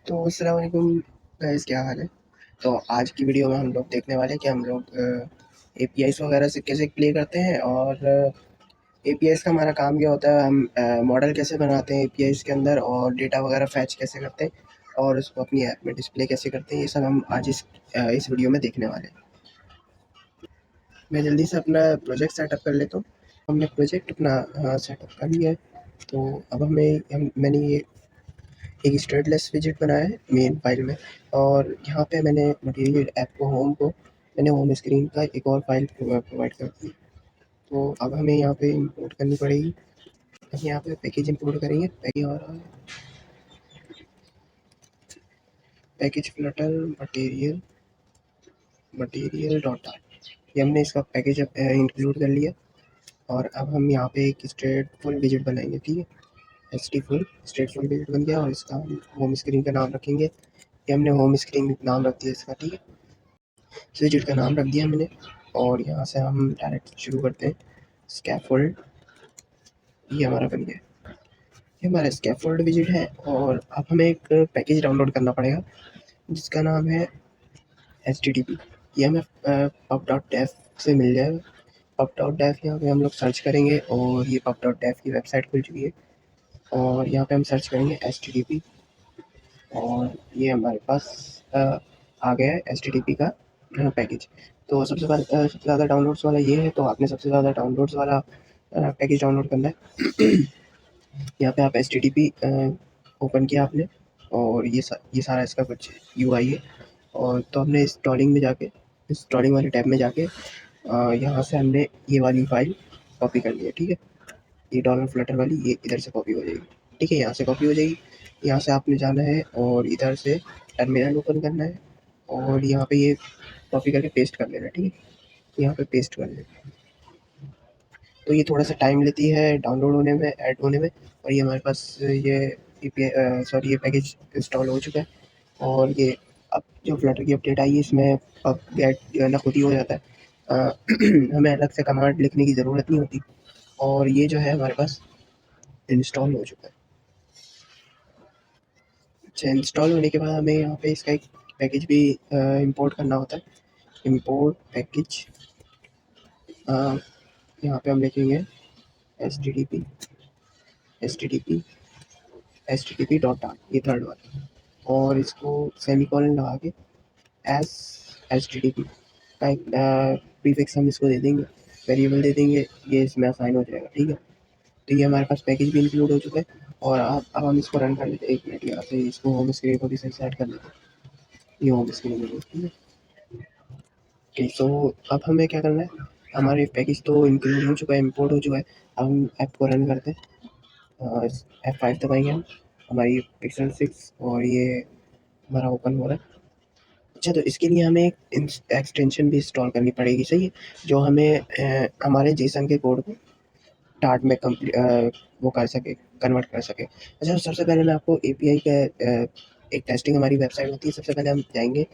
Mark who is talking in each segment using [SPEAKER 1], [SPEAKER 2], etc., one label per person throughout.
[SPEAKER 1] तो अस्सलाम वालेकुम गाइस, क्या हाल है। तो आज की वीडियो में हम लोग देखने वाले हैं कि हम लोग एपीआईस वगैरह से कैसे प्ले करते हैं और एपीआईस का हमारा काम क्या होता है। हम मॉडल कैसे बनाते हैं एपीआईस के अंदर और डेटा वगैरह फैच कैसे करते हैं और उसको अपनी ऐप में डिस्प्ले कैसे करते हैं, ये सब हम आज इस वीडियो में देखने वाले हैं। मैं जल्दी से अपना प्रोजेक्ट सेटअप कर लेता हूँ। हमने प्रोजेक्ट अपना सेटअप कर लिया है। तो अब मैंने ये एक स्टेटलेस विजेट बनाया है मेन फाइल में, और यहाँ पे मैंने मटेरियल ऐप को मैंने होम स्क्रीन का एक और फाइल प्रोवाइड कर दी। तो अब हमें यहाँ पे इंपोर्ट करनी पड़ेगी। हम यहाँ पे पैकेज इंपोर्ट करेंगे। पैकेज और package Flutter material material dot are, ये हमने इसका पैकेज इंक्लूड कर लिया। और अब हम यहाँ पे एक स्टेटफुल विजेट बनाएंगे, ठीक है। स्टेटफुल विजेट बन गया और इसका हम होम स्क्रीन का नाम रखेंगे। ये हमने होम स्क्रीन नाम रख दिया इसका, ठीक है। विजेट का नाम रख दिया मैंने। और यहाँ से हम डायरेक्ट शुरू करते हैं। स्कैफोल्ड, ये हमारा बन गया। ये हमारा स्कैफोल्ड विजेट है। और अब हमें एक पैकेज डाउनलोड करना पड़ेगा जिसका नाम है HTTP। ये हमें pub डॉट डेफ से मिल जाएगा। pub डॉट डेफ यहाँ पे हम लोग सर्च करेंगे और ये pub डॉट डेफ की वेबसाइट खुल चुकी है। और यहाँ पे हम सर्च करेंगे HTTP और ये हमारे पास आ गया है HTTP का पैकेज। तो सबसे ज़्यादा डाउनलोड्स वाला ये है, तो आपने सबसे ज़्यादा डाउनलोड्स वाला पैकेज डाउनलोड करना है। यहाँ पे आप HTTP ओपन किया आपने, और ये सारा इसका कुछ UI है। और तो हमने इंस्टॉलिंग वाले टैब में जाके यहाँ से हमने ये वाली फाइल कॉपी कर ली है, ठीक है। ये डॉलर फ्लटर वाली ये इधर से कॉपी हो जाएगी, ठीक है। यहाँ से कॉपी हो जाएगी। यहाँ से आपने जाना है और इधर से टर्मिनल ओपन करना है और यहाँ पे ये कॉपी करके पेस्ट कर लेना, ठीक है। यहाँ पे पेस्ट कर लेना। तो ये थोड़ा सा टाइम लेती है डाउनलोड होने में, ऐड होने में। और ये हमारे पास ये पैकेज इंस्टॉल हो चुका है। और ये अब जो फ्लटर की अपडेट आई है इसमें अब गेट जो है ना खुद ही हो जाता है। हमें अलग से कमांड लिखने की ज़रूरत नहीं होती। और ये जो है हमारे पास इंस्टॉल हो चुका है। अच्छा, इंस्टॉल होने के बाद हमें यहाँ पे इसका एक पैकेज भी इंपोर्ट करना होता है। इंपोर्ट पैकेज, यहाँ पे हम लिखेंगे H T T P dot are, ये थर्ड वाला। और इसको सेमीकोलन लगा के एस HTTP का एक प्रीफिक्स हम इसको दे देंगे, वेरिएबल दे देंगे। ये इसमें असाइन हो जाएगा, ठीक है। तो ये हमारे पास पैकेज भी इंक्लूड हो चुका है। और अब हम इसको रन कर लेते हैं। 1 मिनट, यहाँ से इसको होम स्क्रीन को भी सही सेट कर लेते हैं। ये होम स्क्रीन है, ठीक है। ओके, सो अब हमें क्या करना है। हमारे पैकेज तो इंक्लूड हो चुका है, इंपोर्ट हो चुका है। अब हम ऐप को रन करते हैं। F5 दबाएंगे हम। हमारी पिक्सल 6 और ये हमारा ओपन हो रहा है। अच्छा, तो इसके लिए हमें एक एक्सटेंशन भी इंस्टॉल करनी पड़ेगी, सही है। जो हमें हमारे जेसन के कोड को टार्ट में वो कर सके, कन्वर्ट कर सके। अच्छा, तो सबसे पहले मैं आपको एपीआई का एक टेस्टिंग हमारी वेबसाइट होती है। सबसे पहले हम जाएंगे,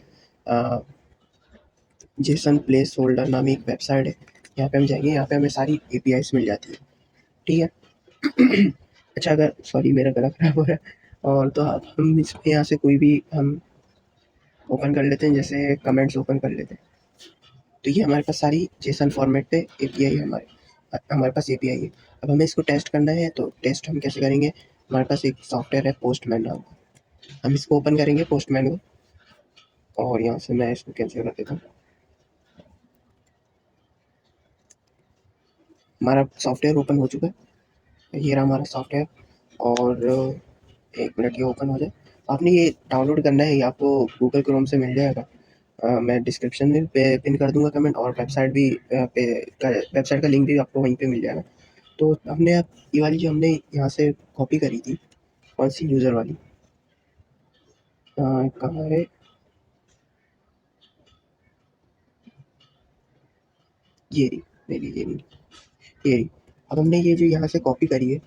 [SPEAKER 1] जेसन प्लेस होल्डर नामी एक वेबसाइट है, यहाँ पे हम जाएंगे। यहाँ पे हमें सारी एपीआईस मिल जाती है, ठीक है। अच्छा, अगर सॉरी मेरा गला खराब हो रहा है। और तो अब हम इसमें यहाँ से कोई भी हम ओपन कर लेते हैं, जैसे कमेंट्स ओपन कर लेते हैं। तो ये हमारे पास सारी जेसन फॉर्मेट पे एपीआई है। हमारे पास एपीआई है। अब हमें इसको टेस्ट करना है, तो टेस्ट हम कैसे करेंगे। हमारे पास एक सॉफ्टवेयर है पोस्टमैन नाम का, हम इसको ओपन करेंगे पोस्टमैन को। और यहाँ से मैं इसको कैंसिल कर देता हूँ। हमारा सॉफ्टवेयर ओपन हो चुका है, ये रहा हमारा सॉफ्टवेयर। और 1 मिनट ये ओपन हो जाए। आपने ये डाउनलोड करना है, ये आपको गूगल क्रोम से मिल जाएगा। मैं डिस्क्रिप्शन में पिन कर दूंगा कमेंट, और वेबसाइट का लिंक भी आपको वहीं पे मिल जाएगा। तो हमने अब ये वाली जो हमने यहाँ से कॉपी करी थी, कौन सी यूज़र वाली, कहाँ है ये रही, मेरी ये रही, ये रही। अब हमने ये जो यहाँ से कॉपी करी है,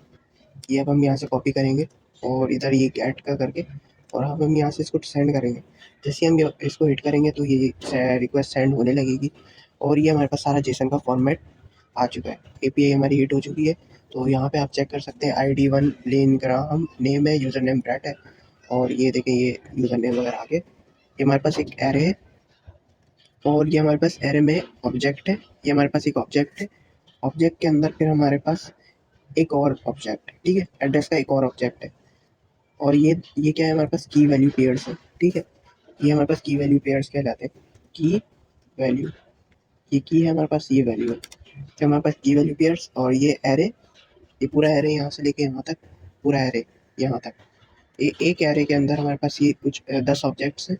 [SPEAKER 1] ये अब हम यहाँ से कॉपी करेंगे और इधर ये गेट का करके, और अब हम यहाँ से इसको सेंड करेंगे। जैसे हम इसको हिट करेंगे तो ये रिक्वेस्ट सेंड होने लगेगी। और ये हमारे पास सारा जेसन का फॉर्मेट आ चुका है। एपीआई हमारी हिट हो चुकी है। तो यहाँ पे आप चेक कर सकते हैं, ID 1 लेन ग्राहम नेम है, यूज़र नेम ब्रैट है, और ये देखें ये यूज़र नेम वगैरह आ गए। ये हमारे पास एक एरे है और ये हमारे पास एरे में ऑब्जेक्ट है। ये हमारे पास एक ऑब्जेक्ट है। ऑब्जेक्ट के अंदर फिर हमारे पास एक और ऑब्जेक्ट है, ठीक है, एड्रेस का एक और ऑब्जेक्ट है। और ये क्या है, हमारे पास की वैल्यू पेयर्स है, ठीक है। ये हमारे पास की वैल्यू पेयर्स कहलाते हैं। की वैल्यू, ये की है हमारे पास, ये वैल्यू है। फिर हमारे पास की वैल्यू पेयर्स और ये एरे, ये पूरा एरे यहाँ से लेके यहाँ तक, पूरा एरे यहाँ तक। एक एरे के अंदर हमारे पास ये कुछ 10 ऑब्जेक्ट्स हैं।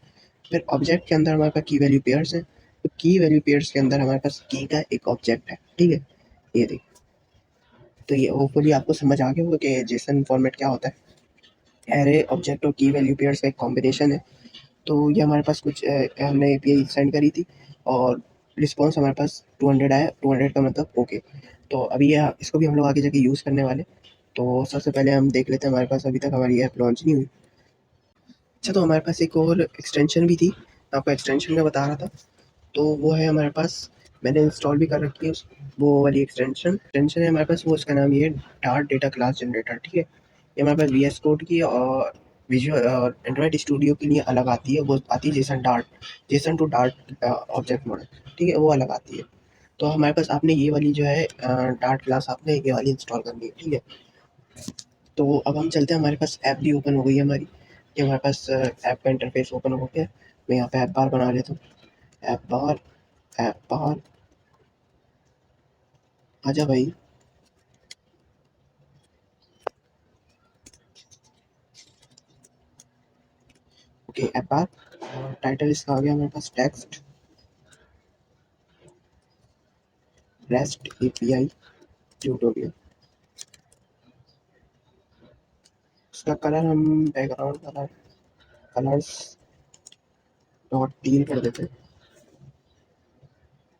[SPEAKER 1] फिर ऑब्जेक्ट के अंदर हमारे पास की वैल्यू पेयर्स हैं। तो की वैल्यू पेयर्स के अंदर हमारे पास की का एक ऑब्जेक्ट है, ठीक है। ये देखिए, तो ये होपफुली आपको समझ आ गया होगा कि जेसन फॉर्मेट क्या होता है। एरे, ऑब्जेक्ट और की वैल्यू पेयर्स का एक कॉम्बिनेशन है। तो ये हमारे पास कुछ हमने एपीआई सेंड करी थी और रिस्पॉन्स हमारे पास 200 आया। 200 का मतलब ओके। तो अभी ये इसको भी हम लोग आगे जाके यूज़ करने वाले। तो सबसे पहले हम देख लेते हैं, हमारे पास अभी तक हमारी ऐप लॉन्च नहीं हुई। अच्छा, तो हमारे पास एक और एक्सटेंशन भी थी, मैं आपको एक्सटेंशन का बता रहा था। तो वो है हमारे पास, मैंने इंस्टॉल भी कर रखी है वो वाली एक्सटेंशन है हमारे पास। वो उसका नाम ये है डार्ट डेटा क्लास जनरेटर, ठीक है। ये हमारे पास वी एस कोड की और विजुअल और एंड्रॉयड स्टूडियो के लिए अलग आती है। वो आती है JSON to Dart object model, ठीक है, वो अलग आती है। तो हमारे पास आपने ये वाली जो है डार्ट क्लास आपने ये वाली इंस्टॉल करनी है, ठीक है। तो अब हम चलते हैं, हमारे पास ऐप भी ओपन हो गई है हमारी। ये हमारे पास ऐप का इंटरफेस ओपन हो गया है। मैं यहाँ पे ऐप बार बना लेता हूँ। ऐप बार, ऐप बार, आजा भाई। ओके, ऐप बार, टाइटल इसका आ गया हमारे पास टेक्स्ट रेस्ट एपीआई ट्यूटोरियल। इसका कलर हम background colour colours dot teal कर देते हैं।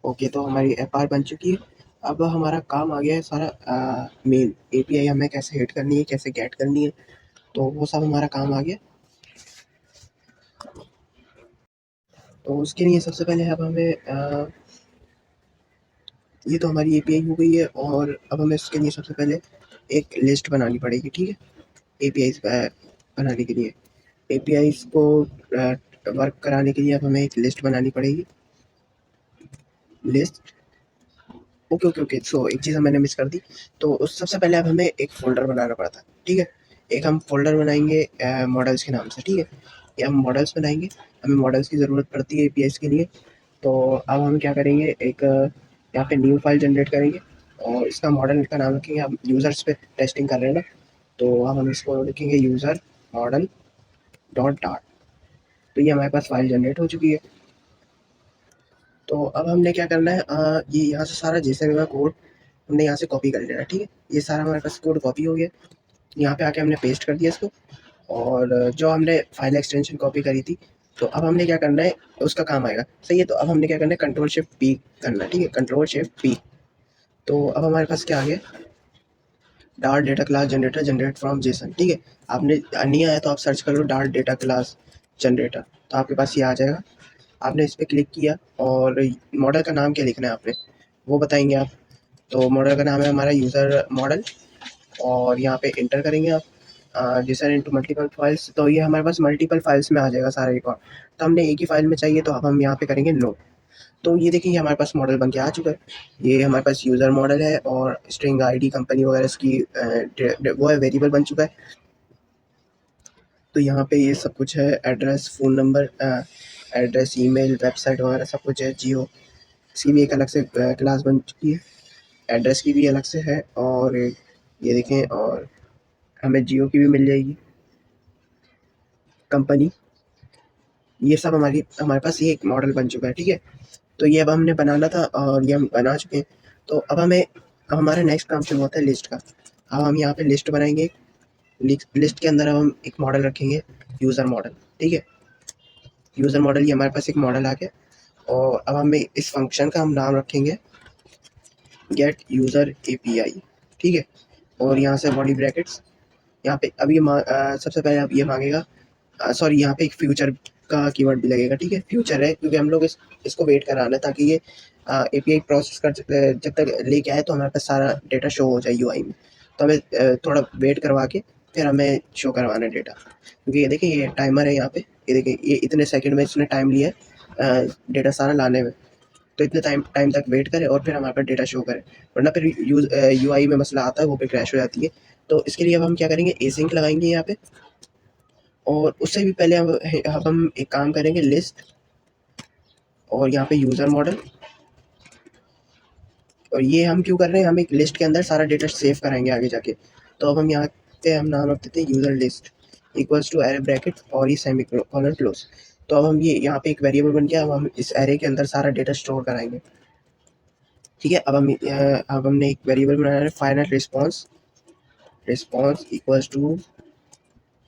[SPEAKER 1] ओके, तो हमारी ऐप बार बन चुकी है। अब हमारा काम आ गया है सारा मेन एपीआई हमें कैसे हिट करनी है, कैसे गेट करनी है, तो वो सब हमारा काम आ गया। तो उसके लिए सबसे पहले अब हमें ये तो हमारी एपीआई हो गई है और अब हमें इसके लिए सबसे पहले एक लिस्ट बनानी पड़ेगी, ठीक है। एपीआई बनाने के लिए, एपीआई को वर्क कराने के लिए अब हमें एक लिस्ट बनानी पड़ेगी। List, okay okay okay. So एक चीज़ मैंने मिस कर दी। तो उस सबसे पहले अब हमें एक फ़ोल्डर बनाना पड़ता है, ठीक है। एक हम फ़ोल्डर बनाएंगे मॉडल्स के नाम से, ठीक है। ये हम मॉडल्स बनाएंगे, हमें मॉडल्स की ज़रूरत पड़ती है एपीआईज़ के लिए। तो अब हम क्या करेंगे, एक यहाँ पे न्यू फाइल जनरेट करेंगे और इसका मॉडल का नाम रखेंगे, हम यूज़र्स पे टेस्टिंग कर रहे हैं ना, तो अब हम इसको लिखेंगे यूज़र मॉडल डॉट डार्ट। तो ये हमारे पास फाइल जनरेट हो चुकी है। तो अब हमने क्या करना है, ये यहाँ से सारा जेसन का कोड हमने यहाँ से कॉपी कर लेना है, ठीक है। ये सारा हमारे पास कोड कॉपी हो गया। यहाँ पे आके हमने पेस्ट कर दिया इसको। और जो हमने फाइल एक्सटेंशन कॉपी करी थी, तो अब हमने क्या करना है, उसका काम आएगा, सही है। तो अब हमने क्या करना है, कंट्रोल शिफ्ट पी करना है, ठीक है, कंट्रोल शिफ्ट पी। तो अब हमारे पास क्या आ गया, dart data class generator generate from Jason, ठीक है। आपने नहीं आया तो आप सर्च कर लो डार्ट डेटा क्लास जनरेटर, तो आपके पास ये आ जाएगा। आपने इस पर क्लिक किया और मॉडल का नाम क्या लिखना है आपने, वो बताएंगे आप। तो मॉडल का नाम है हमारा यूज़र मॉडल और यहाँ पे इंटर करेंगे आप जेसन इनटू मल्टीपल फाइल्स। तो ये हमारे पास मल्टीपल फाइल्स में आ जाएगा सारा रिकॉर्ड। तो हमने एक ही फाइल में चाहिए, तो अब हम यहाँ पे करेंगे नो। तो ये देखिए हमारे पास मॉडल बन के आ चुका है। ये हमारे पास यूज़र मॉडल है और स्ट्रिंग आईडी कंपनी वगैरह इसकी वो है, वेरिएबल बन चुका है। तो यहाँ पे ये सब कुछ है, address, phone number, address, email, website वगैरह सब कुछ है। जियो, इसकी भी एक अलग से क्लास बन चुकी है, एड्रेस की भी अलग से है। और ये देखें, और हमें जियो की भी मिल जाएगी कंपनी। ये सब हमारे पास ये एक मॉडल बन चुका है, ठीक है। तो ये अब हमने बनाना था और ये हम बना चुके हैं। तो अब हमारा नेक्स्ट काम शुरू होता है लिस्ट का। अब हम यहाँ पे लिस्ट बनाएंगे। लिस्ट के अंदर अब हम एक मॉडल रखेंगे, यूज़र मॉडल, ठीक है। यूज़र मॉडल, ये हमारे पास एक मॉडल आ गया। और अब हमें इस फंक्शन का हम नाम रखेंगे गेट यूज़र एपीआई, ठीक है। और यहाँ से बॉडी ब्रैकेट्स, यहाँ पे अब ये सबसे पहले अब ये मांगेगा, सॉरी, यहाँ पे एक फ्यूचर का कीवर्ड भी लगेगा, ठीक है। फ्यूचर है क्योंकि हम लोग इसको वेट कराना है ताकि ये एपीआई प्रोसेस कर जब तक लेके आए तो हमारे पास सारा डेटा शो हो जाए यूआई में। तो हमें थोड़ा वेट करवा के फिर हमें शो करवाना है डेटा, क्योंकि ये देखिए ये टाइमर है यहाँ पे, ये देखिए ये इतने सेकंड में इसने टाइम लिया है डेटा सारा लाने में, तो इतने टाइम टाइम तक वेट करे और फिर हमारे पास डेटा शो करे, वरना फिर यूआई में मसला आता है, वो पे क्रैश हो जाती है। तो इसके लिए अब हम क्या करेंगे, एसिंक लगाएंगे यहाँ पे, और उससे भी पहले अब हम एक काम करेंगे, लिस्ट और यहाँ पे यूज़र मॉडल, और ये हम क्यों कर रहे हैं, हम एक लिस्ट के अंदर सारा डेटा सेव कराएंगे आगे जाके। तो अब हम यहाँ पे हम नाम रख देते हैं user list equals to array bracket और ये सेमी कॉलन क्लोज। तो अब हम ये यहाँ पे एक वेरिएबल बन गया, अब हम इस एरे के अंदर सारा डेटा स्टोर कराएंगे। ठीक है, अब हमने एक वेरिएबल बनाया है final response, response equals to,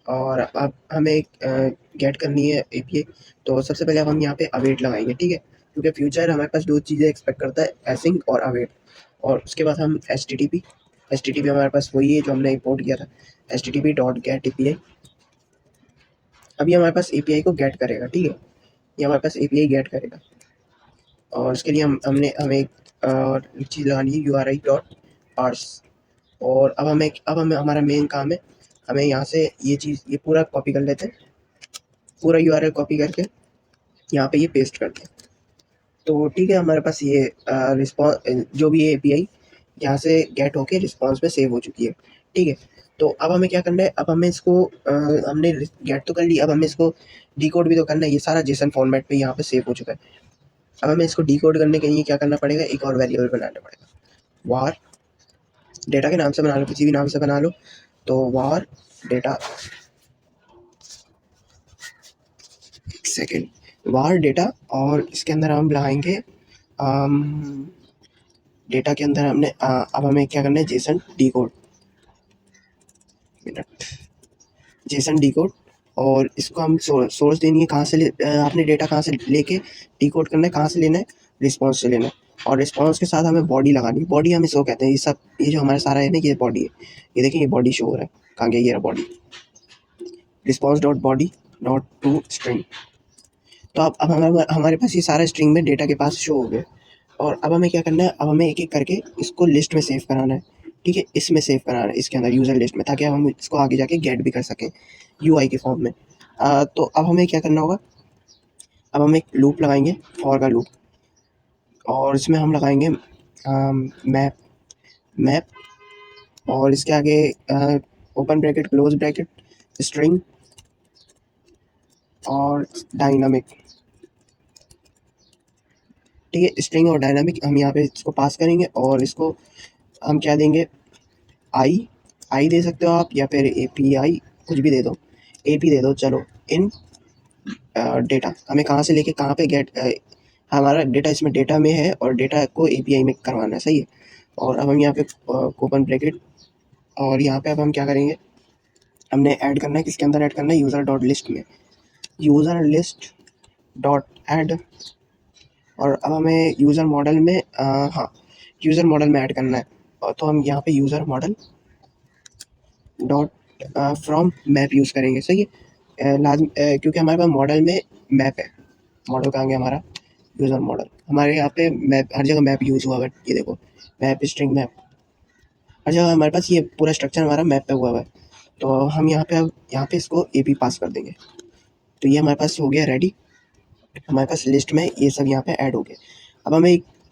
[SPEAKER 1] और अब हमें गेट करनी है एपीआई। तो सबसे पहले अब हम यहाँ पे अवेट लगाएंगे, ठीक है, क्योंकि फ्यूचर हमारे पास दो चीज़ें एक्सपेक्ट करता है, एसिंग और अवेट। और उसके बाद हम एच टी टी पी हमारे पास वही है जो हमने इंपोर्ट किया था, H T T P dot gate A P I. अभी हमारे पास ए पी आई को गेट करेगा, ठीक है, ये हमारे पास ए पी आई गेट करेगा, और उसके लिए हमें एक चीज़ लगानी है, U R I dot parse. और अब हमें हमारा मेन काम है, हमें यहाँ से ये चीज़ ये पूरा कॉपी कर लेते हैं, पूरा यू आर एल कॉपी करके यहाँ पे ये पेस्ट करते हैं। तो ठीक है, हमारे पास ये रिस्पॉन्स जो भी ए पी आई यहाँ से गेट होके रिस्पॉन्स में सेव हो चुकी है, ठीक है। तो अब हमें क्या करना है, अब हमें इसको हमने गेट तो कर लिया, अब हमें इसको डिकोड भी तो करना है, ये सारा जेसन फॉर्मेट पे यहाँ पे सेव हो चुका है। अब हमें इसको डिकोड करने के लिए क्या करना पड़ेगा, एक और वेरिएबल बनाना पड़ेगा, वार, डेटा के नाम से बना लो, किसी भी नाम से बना लो, तो वार डेटा, एक सेकेंड, वार डेटा, और इसके अंदर हम लगाएंगे डेटा के अंदर अब हमें क्या करना है, Jason D code, minute, Jason D code, और इसको हम सोर्स देनी है, कहाँ से आपने डेटा कहाँ से लेके डी कोड करना है, कहाँ से लेना है, रिस्पॉन्स से लेना है, और रिस्पॉन्स के साथ हमें बॉडी लगानी है, बॉडी हम इसको कहते हैं, ये सब ये जो हमारा सारा है ना, ये बॉडी है, ये देखिए ये बॉडी शो हो रहा है, कहाँ गया ये body, response dot body dot to string. तो अब हमारे पास ये सारा स्ट्रिंग में डेटा के पास शो हो गया, और अब हमें क्या करना है, अब हमें एक एक करके इसको लिस्ट में सेव कराना है, ठीक है, इसमें सेव कराना है, इसके अंदर यूज़र लिस्ट में, ताकि हम इसको आगे जाके गेट भी कर सकें यूआई के फॉर्म में। तो अब हमें क्या करना होगा, अब हम एक लूप लगाएंगे, फॉर का लूप, और इसमें हम लगाएंगे मैप, मैप, और इसके आगे open bracket close bracket string और डायनामिक, ठीक है, स्ट्रिंग और डायनामिक हम यहाँ पे इसको पास करेंगे, और इसको हम क्या देंगे, आई, आई दे सकते हो आप, या फिर ए पी आई, कुछ भी दे दो, ए पी दे दो, चलो, इन डेटा, हमें कहाँ से लेके कहाँ पे गेट, हमारा डेटा इसमें डेटा में है, और डेटा को ए पी आई में करवाना है, सही है। और अब हम यहाँ पे ओपन ब्रैकेट, और यहाँ पे अब हम क्या करेंगे, हमने ऐड करना है, किसके अंदर ऐड करना है, यूज़र डॉट लिस्ट में, यूज़र लिस्ट डॉट ऐड, और अब हमें यूज़र मॉडल में हाँ, यूज़र मॉडल में ऐड करना है, तो हम यहाँ पे user model dot from map use करेंगे, सही है, लाजम, क्योंकि हमारे पास मॉडल में मैप है, मॉडल कहाँ गया हमारा, यूज़र मॉडल, हमारे यहाँ पे मैप, हर जगह मैप यूज़ हुआ है, ये देखो मैप स्ट्रिंग मैप, हर जगह हमारे पास ये पूरा स्ट्रक्चर हमारा मैप पे हुआ है। तो हम यहाँ पे अब यहाँ पे इसको ए पी पास कर देंगे, तो ये हमारे पास हो गया रेडी, हमारे पास लिस्ट में ये सब यहाँ पे ऐड हो गए। अब हमें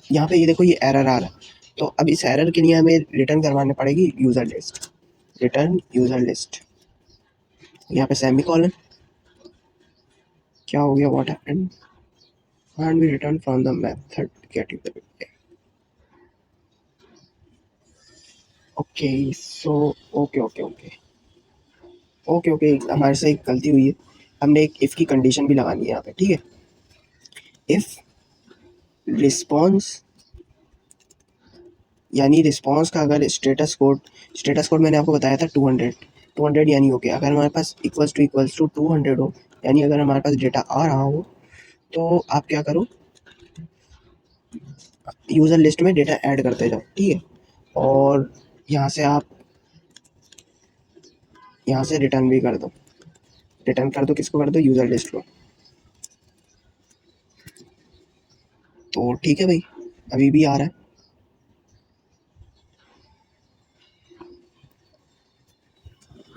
[SPEAKER 1] यहाँ पे ये देखो ये एरर आ रहा है, तो अब इस एरर के लिए हमें रिटर्न करवानी पड़ेगी user list, return user list, यहाँ पे सेमी कॉलन, क्या हो गया, what happened, can't be returned from the method get user API. Okay so okay okay okay okay okay, हमारे से एक गलती हुई है, हमने एक इफ़ की कंडीशन भी लगानी है यहाँ पे, ठीक है, इफ़ रिस्पॉन्स, यानी रिस्पॉन्स का अगर स्टेटस कोड मैंने आपको बताया था 200 यानी हो गया, अगर हमारे पास इक्वल्स टू 200 हो, यानी अगर हमारे पास डेटा आ रहा हो, तो आप क्या करो, यूज़र लिस्ट में डेटा ऐड करते जाओ, ठीक है, और यहाँ से आप यहाँ से रिटर्न भी कर दो, रिटर्न कर दो, किसको कर दो, यूज़र लिस्ट को। तो ठीक है भाई, अभी भी आ रहा है,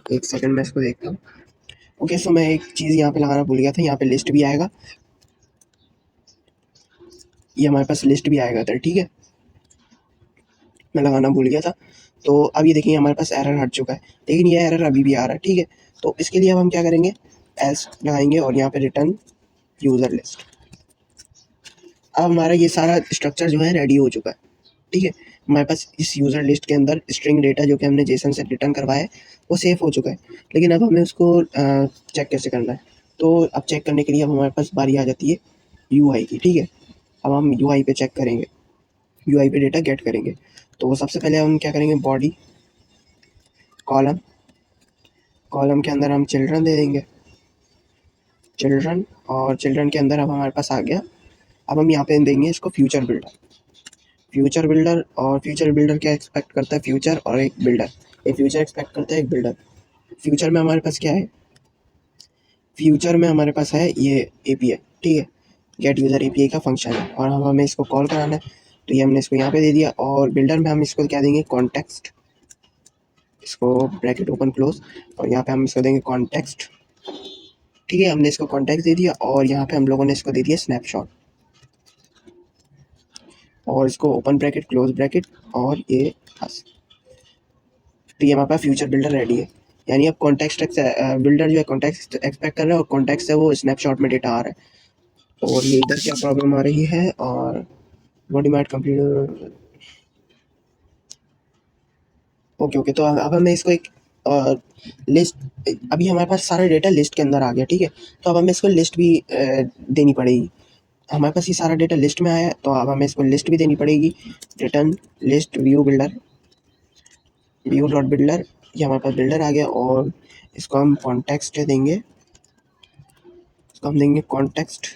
[SPEAKER 1] एक सेकंड मैं इसको देखता हूँ। ओके, सो मैं एक चीज़ यहाँ पे लगाना भूल गया था, यहाँ पे लिस्ट भी आएगा, ये हमारे पास लिस्ट भी आएगा इधर, ठीक है, मैं लगाना भूल गया था। तो अब ये देखिए हमारे पास एरर हट चुका है, लेकिन ये एरर अभी भी आ रहा है, ठीक है। तो इसके लिए अब हम क्या करेंगे, एल्स लगाएंगे और यहाँ पे रिटर्न यूज़र लिस्ट। अब हमारा ये सारा स्ट्रक्चर जो है रेडी हो चुका है, ठीक है। हमारे पास इस यूज़र लिस्ट के अंदर स्ट्रिंग डेटा जो कि हमने जेसन से रिटर्न करवाया है वो सेव हो चुका है, लेकिन अब हमें उसको चेक कैसे करना है। तो अब चेक करने के लिए अब हमारे पास बारी आ जाती है यूआई की, ठीक है। अब हम यूआई पे चेक करेंगे, यूआई पे डेटा गेट करेंगे। तो सबसे पहले हम क्या करेंगे, बॉडी कॉलम, कॉलम के अंदर हम चिल्ड्रन दे देंगे, चिल्ड्रन, और चिल्ड्रन के अंदर अब हमारे पास आ गया। अब हम यहाँ पे देंगे इसको फ्यूचर बिल्डर, फ्यूचर बिल्डर। और फ्यूचर बिल्डर क्या एक्सपेक्ट करता है, फ्यूचर और एक बिल्डर, एक फ्यूचर एक्सपेक्ट करता है एक बिल्डर। फ्यूचर में हमारे पास क्या है, फ्यूचर में हमारे पास है ये एपीआई, ठीक है, गेट यूज़र एपीआई का फंक्शन है, और हम हमें इसको कॉल कराना है, तो ये हमने इसको यहाँ पे दे दिया। और बिल्डर में हम इसको क्या देंगे, कॉन्टेक्स्ट, इसको ब्रैकेट ओपन क्लोज, और यहाँ पे हम इसको देंगे कॉन्टेक्स्ट, ठीक है, हमने इसको कॉन्टेक्स्ट दे दिया। और यहाँ पे हम लोगों ने इसको दे दिया स्नैपशॉट, और इसको ओपन ब्रैकेट क्लोज ब्रैकेट, और ये बस। तो ये हमारे पास फ्यूचर बिल्डर रेडी है, यानी अब कॉन्टेक्स्ट बिल्डर जो है कॉन्टेक्स्ट एक्सपेक्ट कर रहा है, और कॉन्टेक्स्ट से वो स्नैपशॉट में डेटा आ रहा है। और ये इधर क्या प्रॉब्लम आ रही है, और body mat computer, okay okay. तो अब हमें इसको एक लिस्ट, अभी हमारे पास सारा डेटा लिस्ट के अंदर आ गया, ठीक है। तो अब हमें इसको लिस्ट भी देनी पड़ेगी। हमारे पास ये सारा डेटा लिस्ट में आया है, तो अब हमें इसको लिस्ट भी देनी पड़ेगी। Return list view builder, view dot builder, ये हमारे पास बिल्डर आ गया। और इसको हम कॉन्टेक्स्ट देंगे, इसको हम देंगे कॉन्टेक्स्ट,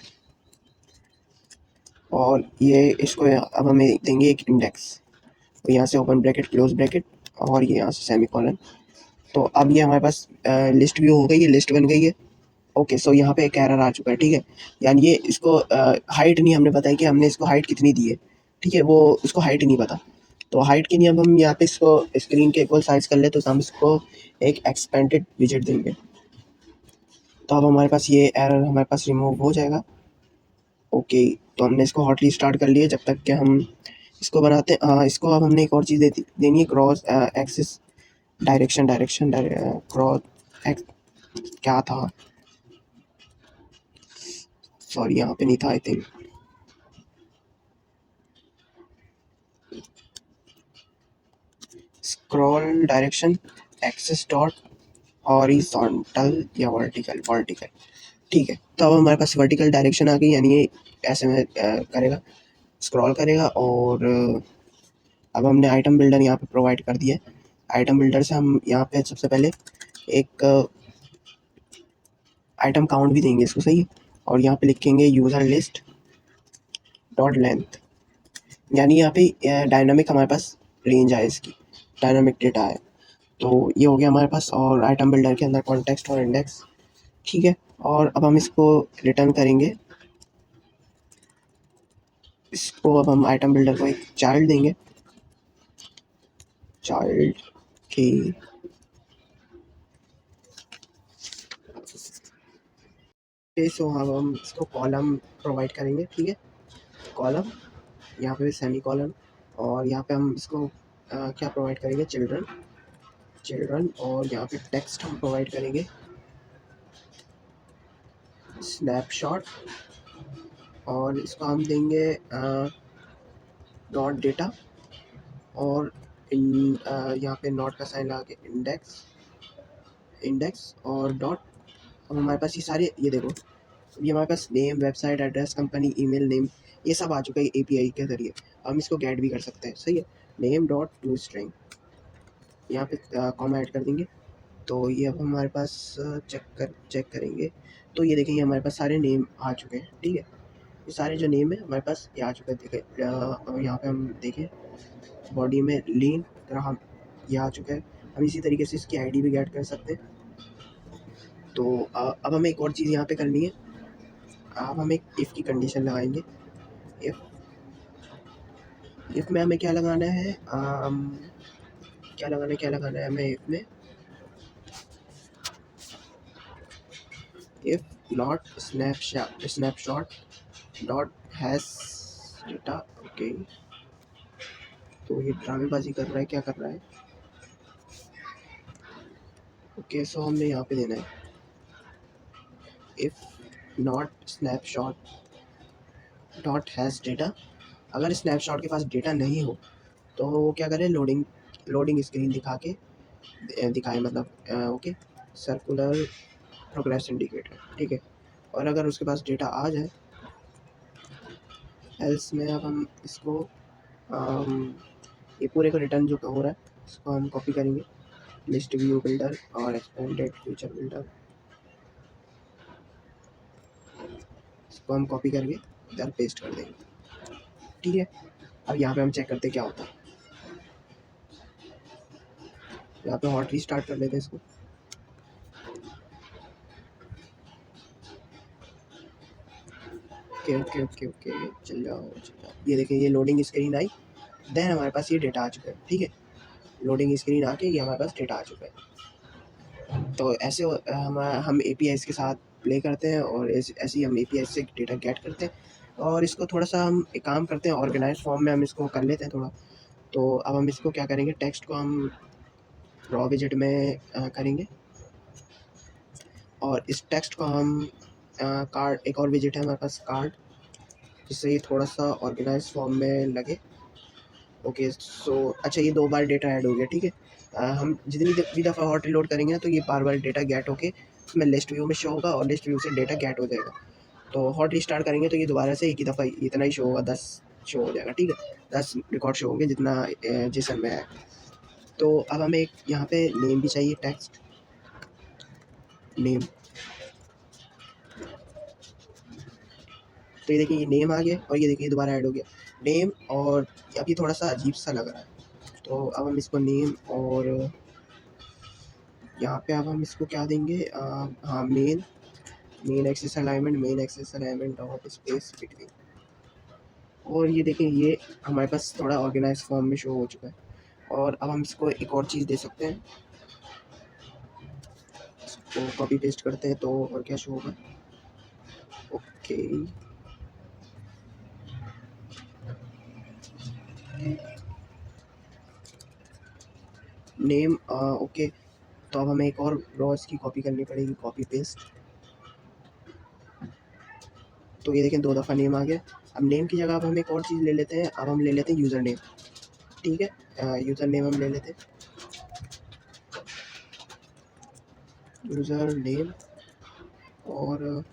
[SPEAKER 1] और ये इसको अब हमें देंगे एक इंडेक्स, तो यहाँ से ओपन ब्रैकेट क्लोज ब्रैकेट, और ये यहाँ से सेमी कॉलन। तो अब ये हमारे पास लिस्ट व्यू हो गई है, लिस्ट बन गई है। ओके, सो यहाँ पे एक एरर आ चुका है, ठीक है, यानी ये इसको हाइट नहीं हमने बताया कि हमने इसको हाइट कितनी दी है, ठीक है, वो इसको हाइट नहीं पता। तो हाइट के लिए अब हम यहाँ पे इसको स्क्रीन के इक्वल साइज कर ले, तो हम इसको एक एक्सपेंडेड विजेट देंगे। तो अब हमारे पास ये एरर हमारे पास रिमूव हो जाएगा। ओके, तो हमने इसको हॉटली स्टार्ट कर लिया, जब तक कि हम इसको बनाते हैं। हाँ, इसको अब हमने एक और चीज़ देनी है, cross axis direction, cross x, क्या था, सॉरी यहाँ पे नहीं था, I think scroll direction axis dot horizontal या वर्टिकल, वर्टिकल, ठीक है। तो अब हमारे पास वर्टिकल डायरेक्शन आ गई, यानी ये ऐसे में करेगा, स्क्रॉल करेगा। और अब हमने आइटम बिल्डर यहाँ पे प्रोवाइड कर दिया है। आइटम बिल्डर से हम यहाँ पे सबसे पहले एक आइटम काउंट भी देंगे इसको, सही। और यहाँ पे लिखेंगे यूज़र लिस्ट डॉट लेंथ, यानी यहाँ पे डायनामिक हमारे पास रेंज है, इसकी डायनामिक डेटा है। तो ये हो गया हमारे पास, और आइटम बिल्डर के अंदर कॉन्टेक्स्ट और इंडेक्स, ठीक है। और अब हम इसको रिटर्न करेंगे, इसको अब हम आइटम बिल्डर को एक चाइल्ड देंगे, चाइल्ड की, सो अब हम इसको कॉलम प्रोवाइड करेंगे, ठीक है, कॉलम, यहाँ पे सेमी कॉलम। और यहाँ पे हम इसको क्या प्रोवाइड करेंगे, चिल्ड्रन, चिल्ड्रन। और यहाँ पे टेक्स्ट हम प्रोवाइड करेंगे स्नैपशॉट, और इसको हम देंगे डॉट डेटा, और यहाँ पे नॉट का साइन लगा के इंडेक्स, इंडेक्स और डॉट। अब हमारे पास ये सारे, ये देखो, ये हमारे पास name, website address, company email name, ये सब आ चुका है एपीआई के ज़रिए। हम इसको गेट भी कर सकते हैं, सही है, नेम डॉट टू स्ट्रिंग, यहाँ पे कॉमा ऐड कर देंगे। तो ये अब हमारे पास चेक करेंगे, तो ये देखेंगे हमारे पास सारे नेम आ चुके हैं, ठीक है, ये सारे जो नेम है हमारे पास ये आ चुके हैं। देखें यहाँ पे हम देखें बॉडी में लीन ग्राहम, ये आ चुका है। हम इसी तरीके से इसकी आईडी भी गेट कर सकते हैं। तो अब हमें एक और चीज़ यहाँ पे करनी है, अब हम एक इफ़ की कंडीशन लगाएंगे। इफ़ में हमें क्या लगाना है, क्या लगाना है हमें इफ़ में, if not snapshot dot has data. Okay, तो ये ड्रामेबाजी कर रहा है, क्या कर रहा है? ओके, सो हमने यहाँ पे देना है if not snapshot dot has data. अगर स्नैपशॉट के पास डेटा नहीं हो तो वो क्या करे, लोडिंग स्क्रीन दिखाए, मतलब ओके, सर्कुलर प्रोग्रेस इंडिकेटर, ठीक है। और अगर उसके पास डेटा आ जाए एल्स में, अब हम इसको ये पूरे को रिटर्न जो हो रहा है इसको हम कॉपी करेंगे, लिस्ट व्यू बिल्डर और एक्सपेंडेड फीचर बिल्डर, इसको हम कॉपी करके इधर पेस्ट कर देंगे, ठीक है। अब यहाँ पे हम चेक करते क्या होता है। यहाँ पे हॉट रीस्टार्ट कर लेते हैं इसको। ओके ओके ओके ओके, चल जाओ। ये देखिए, ये लोडिंग स्क्रीन आई, देन हमारे पास ये डेटा आ चुका है, ठीक है। लोडिंग स्क्रीन आके ये हमारे पास डेटा आ चुका है। तो ऐसे हम एपीआईज़ के साथ प्ले करते हैं और ऐसे ही हम एपीआई से डेटा गेट करते हैं। और इसको थोड़ा सा हम एक काम करते हैं, ऑर्गेनाइज फॉर्म में हम इसको कर लेते हैं थोड़ा। तो अब हम इसको क्या करेंगे, टेक्स्ट को हम रॉ विजेट में करेंगे, और इस टेक्स्ट को हम कार्ड, एक और विजेट है हमारे पास कार्ड, जिससे ये थोड़ा सा ऑर्गेनाइज फॉर्म में लगे। ओके, सो अच्छा, ये 2 बार डेटा ऐड हो गया, ठीक है। हम जितनी भी दफ़ा हॉट रीलोड करेंगे ना, तो ये बार डेटा गेट होके उसमें लिस्ट व्यू में शो होगा और लिस्ट व्यू से डेटा गेट हो जाएगा। तो हॉट रीस्टार्ट करेंगे तो ये दोबारा से एक ही दफ़ा इतना ही शो होगा, 10 शो हो जाएगा, ठीक है। 10 रिकॉर्ड शो होंगे जितना जेसन में है। तो अब हमें एक यहाँ पे नेम भी चाहिए, टेक्स्ट नेम। तो ये देखिए, ये नेम आ गया और ये देखिए दोबारा ऐड हो गया नेम, और अब ये थोड़ा सा अजीब सा लग रहा है। तो अब हम इसको नेम, और यहाँ पे अब हम इसको क्या देंगे, हाँ, मेन एक्सेस अलाइनमेंट और स्पेस बिटवीन। और ये देखें, ये हमारे पास थोड़ा ऑर्गेनाइज फॉर्म में शो हो चुका है। और अब हम इसको एक और चीज़ दे सकते हैं, इसको कॉपी पेस्ट करते हैं तो और क्या शो होगा। Okay, name, okay. तो अब हमें एक और रॉ इसकी कॉपी करनी पड़ेगी, कॉपी पेस्ट। तो ये देखें, 2 दफ़ा नेम आ गया। अब नेम की जगह अब हम एक और चीज़ ले लेते हैं, अब हम ले लेते हैं यूज़र नेम, ठीक है। यूज़र नेम हम ले लेते हैं, यूज़र नेम, और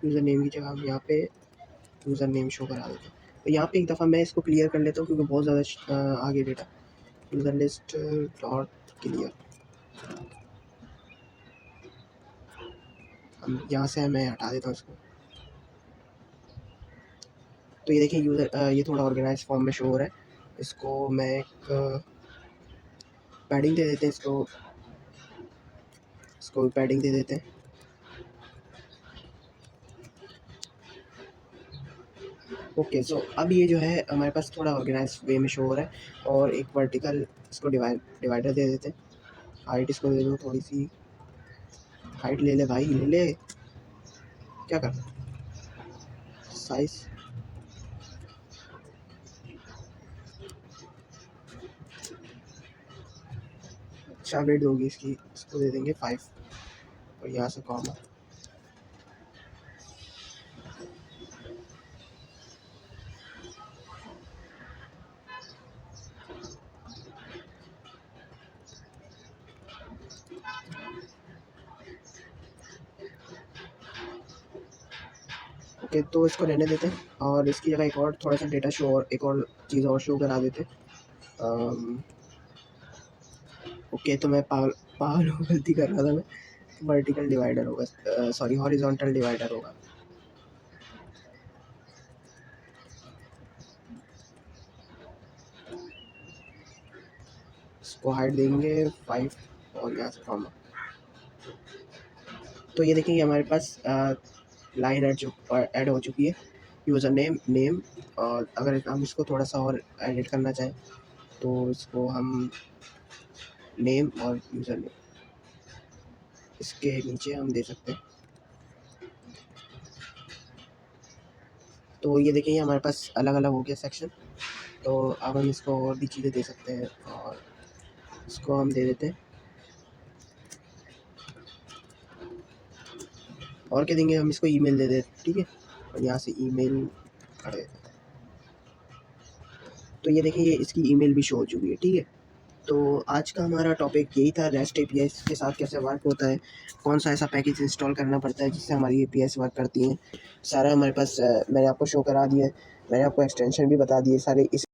[SPEAKER 1] यूज़र नेम की जगह हम यहाँ पे यूज़र नेम शो करा देते हैं। तो यहाँ पे एक दफ़ा मैं इसको क्लियर कर लेता हूँ क्योंकि बहुत ज़्यादा आगे data, user list dot clear. हम यहाँ से मैं हटा देता हूँ इसको। तो ये देखिए, ये थोड़ा ऑर्गेनाइज फॉर्म में शो हो रहा है। इसको मैं एक पैडिंग दे देते हैं, इसको भी पैडिंग दे देते हैं। ओके, सो अब ये जो है हमारे पास थोड़ा ऑर्गेनाइज वे में शो हो रहा है। और एक वर्टिकल इसको डिवाइडर दे देते हैं। हाइट इसको दे दो, थोड़ी सी हाइट ले ले भाई, ले ले, क्या कर साइज। अच्छा, वेट होगी इसकी, इसको दे देंगे 5, और यहाँ से कॉमा। ओके, तो इसको रहने देते हैं और इसकी जगह एक और थोड़ा सा डेटा शो, और एक और चीज़ और शो करा देते हैं। ओके, तो मैं पागल गलती कर रहा था मैं, वर्टिकल डिवाइडर होगा, सॉरी, हॉरिजॉन्टल डिवाइडर होगा। इसको हाइट देंगे 5, और यहाँ से कॉमा। तो ये देखिए, हमारे पास लाइन ऐड हो चुकी है, यूज़र नेम। और अगर हम इसको थोड़ा सा और एडिट करना चाहें तो इसको हम नेम और यूज़र नेम, इसके नीचे हम दे सकते हैं। तो ये देखिए ये हमारे पास अलग अलग हो गया सेक्शन। तो अब हम इसको और भी चीज़ें दे सकते हैं और इसको हम दे देते हैं। और क्या देंगे, हम इसको ईमेल दे देते, ठीक है। और यहाँ से ईमेल कर देते हैं। तो ये देखिए इसकी ईमेल भी शो हो चुकी है, ठीक है। तो आज का हमारा टॉपिक यही था, रेस्ट एपीआई के साथ कैसे वर्क होता है, कौन सा ऐसा पैकेज इंस्टॉल करना पड़ता है जिससे हमारी एपीआई वर्क करती हैं। सारा हमारे पास मैंने आपको शो करा दिया है, मैंने आपको एक्सटेंशन भी बता दिए सारे। इस